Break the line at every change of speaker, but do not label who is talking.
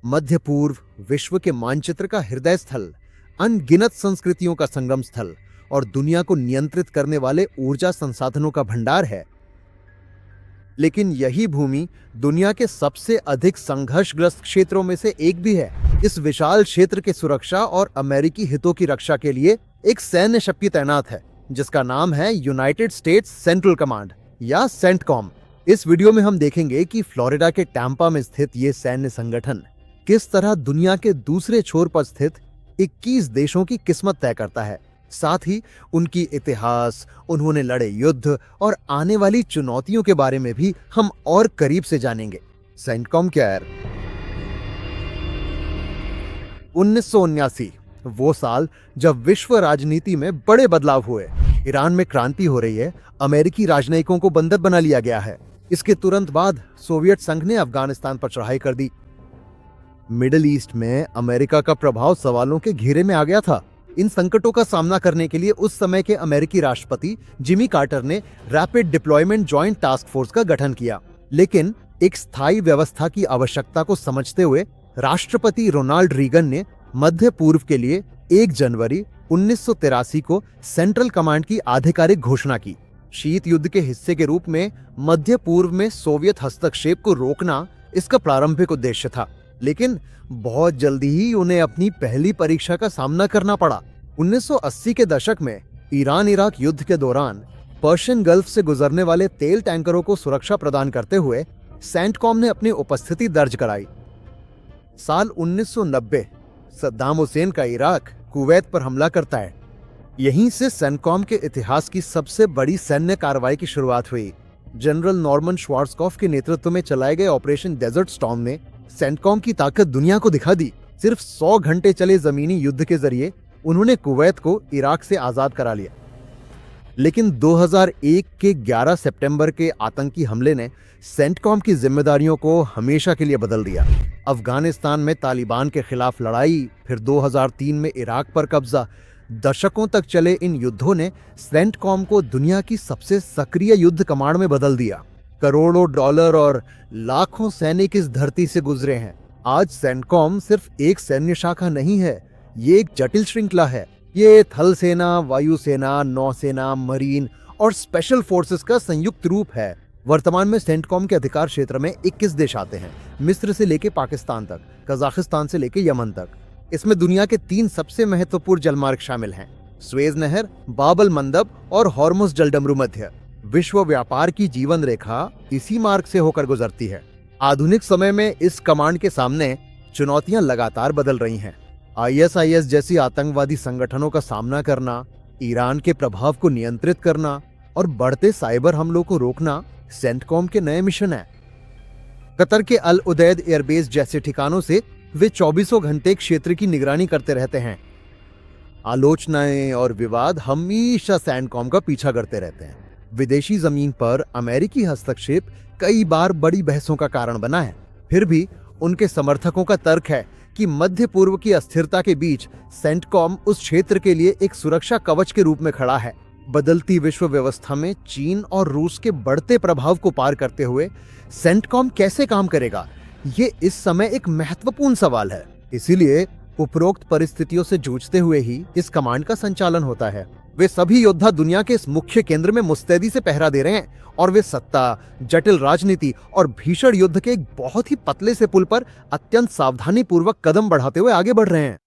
मध्य पूर्व विश्व के मानचित्र का हृदय स्थल, अनगिनत संस्कृतियों का संगम स्थल और दुनिया को नियंत्रित करने वाले ऊर्जा संसाधनों का भंडार है। लेकिन यही भूमि दुनिया के सबसे अधिक संघर्षग्रस्त क्षेत्रों में से एक भी है। इस विशाल क्षेत्र की सुरक्षा और अमेरिकी हितों की रक्षा के लिए एक सैन्य शक्ति तैनात है, जिसका नाम है यूनाइटेड स्टेट्स सेंट्रल कमांड या सेंटकॉम। इस वीडियो में हम देखेंगे कि फ्लोरिडा के टैंपा में स्थित ये सैन्य संगठन किस तरह दुनिया के दूसरे छोर पर स्थित 21 देशों की किस्मत तय करता है। साथ ही उनकी इतिहास, उन्होंने लड़े युद्ध और आने वाली चुनौतियों के बारे में भी हम और करीब से जानेंगे। सेंटकॉम क्या है? 1979 वो साल जब विश्व राजनीति में बड़े बदलाव हुए। ईरान में क्रांति हो रही है, अमेरिकी राजनयिकों को बंधक बना लिया गया है। इसके तुरंत बाद सोवियत संघ ने अफगानिस्तान पर चढ़ाई कर दी। मिडिल ईस्ट में अमेरिका का प्रभाव सवालों के घेरे में आ गया था। इन संकटों का सामना करने के लिए उस समय के अमेरिकी राष्ट्रपति जिमी कार्टर ने rapid deployment joint task force का गठन किया। लेकिन एक स्थायी व्यवस्था की आवश्यकता को समझते हुए राष्ट्रपति रोनाल्ड रीगन ने मध्य पूर्व के लिए 1 जनवरी 1983 को सेंट्रल कमांड की आधिकारिक घोषणा की। शीत युद्ध के हिस्से के रूप में मध्य पूर्व में सोवियत हस्तक्षेप को रोकना इसका प्रारंभिक उद्देश्य था। लेकिन बहुत जल्दी ही उन्हें अपनी पहली परीक्षा का सामना करना पड़ा। 1980 के दशक में ईरान इराक युद्ध के दौरान पर्शियन गल्फ से गुजरने वाले तेल टैंकरों को सुरक्षा प्रदान करते हुए सेंटकॉम ने अपनी उपस्थिति दर्ज कराई। साल 1990 सद्दाम हुसैन का इराक कुवैत पर हमला करता है। यहीं से सेंटकॉम के इतिहास की सबसे बड़ी सैन्य कार्रवाई की शुरुआत हुई। जनरल नॉर्मन श्वार्ज़कॉफ के नेतृत्व में चलाए गए ऑपरेशन डेजर्ट स्टॉर्म ने सेंटकॉम की ताकत दुनिया को दिखा दी। सिर्फ 100 घंटे चले जमीनी युद्ध के जरिए उन्होंने कुवैत को इराक से आजाद करा लिया। लेकिन 2001 के 11 सितंबर के आतंकी हमले ने सेंटकॉम की जिम्मेदारियों को हमेशा के लिए बदल दिया। अफगानिस्तान में तालिबान के खिलाफ लड़ाई, फिर 2003 में इराक पर कब्जा, दशकों तक चले इन युद्धों ने सेंटकॉम को दुनिया की सबसे सक्रिय युद्ध कमांड में बदल दिया। करोड़ों डॉलर और लाखों सैनिक इस धरती से गुजरे हैं। आज सेंटकॉम सिर्फ एक सैन्य शाखा नहीं है, ये एक जटिल श्रृंखला है। ये थल सेना, वायुसेना, नौसेना, मरीन और स्पेशल फोर्सेस का संयुक्त रूप है। वर्तमान में सेंटकॉम के अधिकार क्षेत्र में 21 देश आते हैं, मिस्र से लेकर पाकिस्तान तक, कजाकिस्तान से लेकर यमन तक। इसमें दुनिया के 3 सबसे महत्वपूर्ण जलमार्ग शामिल हैं: स्वेज नहर, बाबल मंदब और हॉर्मुज जलडमरू मध्य। विश्व व्यापार की जीवन रेखा इसी मार्ग से होकर गुजरती है। आधुनिक समय में इस कमांड के सामने चुनौतियां लगातार बदल रही हैं। ISIS जैसी आतंकवादी संगठनों का सामना करना, ईरान के प्रभाव को नियंत्रित करना और बढ़ते साइबर हमलों को रोकना सेंटकॉम के नए मिशन है। कतर के अल उदैद एयरबेस जैसे ठिकानों से वे 24 घंटे क्षेत्र की निगरानी करते रहते हैं। आलोचनाएं और विवाद हमेशा सेंटकॉम का पीछा करते रहते हैं। विदेशी जमीन पर अमेरिकी हस्तक्षेप कई बार बड़ी बहसों का कारण बना है। फिर भी उनके समर्थकों का तर्क है कि मध्य पूर्व की अस्थिरता के बीच सेंटकॉम उस क्षेत्र के लिए एक सुरक्षा कवच के रूप में खड़ा है। बदलती विश्व व्यवस्था में चीन और रूस के बढ़ते प्रभाव को पार करते हुए सेंटकॉम कैसे काम करेगा, ये इस समय एक महत्वपूर्ण सवाल है। इसीलिए उपरोक्त परिस्थितियों से जूझते हुए ही इस कमांड का संचालन होता है। वे सभी योद्धा दुनिया के इस मुख्य केंद्र में मुस्तैदी से पहरा दे रहे हैं और वे सत्ता, जटिल राजनीति और भीषण युद्ध के एक बहुत ही पतले से पुल पर अत्यंत सावधानी पूर्वक कदम बढ़ाते हुए आगे बढ़ रहे हैं।